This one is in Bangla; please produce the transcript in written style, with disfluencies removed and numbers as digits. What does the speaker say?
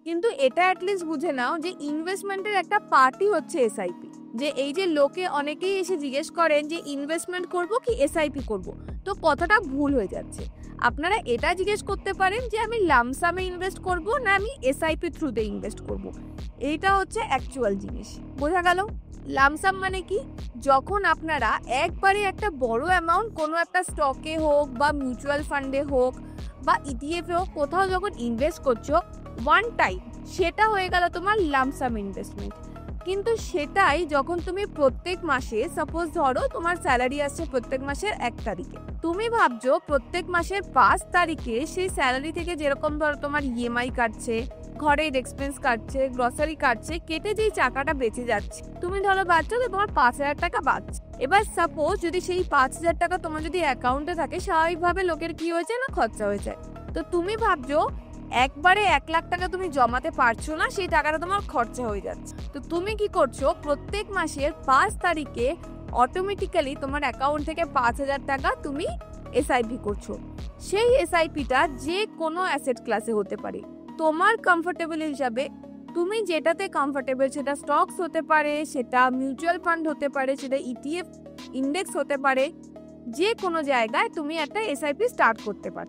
কিন্তু এটা অ্যাটলিস্ট বুঝে নাও যে ইনভেস্টমেন্টের একটা পার্টই হচ্ছে এসআইপি। যে এই যে লোকে অনেকেই এসে জিজ্ঞেস করেন যে ইনভেস্টমেন্ট করব কি এসআইপি করব, তো কথাটা ভুল হয়ে যাচ্ছে। আপনারা এটা জিজ্ঞেস করতে পারেন যে আমি লামসামে ইনভেস্ট করব না আমি এসআইপি থ্রুতে ইনভেস্ট করব। এইটা হচ্ছে অ্যাকচুয়াল জিনিস, বোঝা গেল? লামসাম মানে কি, যখন আপনারা একবারে একটা বড় অ্যামাউন্ট কোনো একটা স্টকে হোক বা মিউচুয়াল ফান্ডে হোক বা ইটিএফে হোক কোথাও যখন ইনভেস্ট করছো ওয়ান টাইম, সেটা হয়ে গেল তোমার লামসাম ইনভেস্টমেন্ট। কিন্তু সেটাই যখন তুমি প্রত্যেক মাসে, সাপোজ ধরো তোমার স্যালারি আসছে প্রত্যেক মাসের 1 তারিখে, তুমি ভাবছো প্রত্যেক মাসের 5 তারিখে সেই স্যালারি থেকে যেরকম ধরো তোমার ইএমআই কাটছে, ঘরের এক্সপেন্স কাটছে, গ্রসারি কাটছে, কেটে যেই টাকাটা বেঁচে যাচ্ছে, তুমি ধরো ভাবছো যে তোমার 5,000 টাকা বাঁচছে। এবার সাপোজ যদি সেই 5,000 টাকা তোমার যদি অ্যাকাউন্টে থাকে, স্বাভাবিকভাবে লোকের কি হয়েছে না খরচা হয়ে যায়। তো তুমি ভাবছো একবারে 1 লাখ টাকা তুমি জমাতে পারছো না, সেই টাকাটা তোমার খরচা হয়ে যাচ্ছে। তো তুমি কি করছো, প্রত্যেক মাসের 5 তারিখে অটোমেটিক্যালি তোমার অ্যাকাউন্ট থেকে 5,000 টাকা তুমি এসআইপি করছো। সেই এসআইপিটা যে কোনো অ্যাসেট ক্লাসে হতে পারে, তোমার কমফোর্টেবল হিসাবে তুমি যেটাতে কমফোর্টেবল, সেটা স্টকস হতে পারে, সেটা মিউচুয়াল ফান্ড হতে পারে, সেটা ইটিএফ ইন্ডেক্স হতে পারে, যে কোনো জায়গায় তুমি একটা এসআইপি স্টার্ট করতে পারো।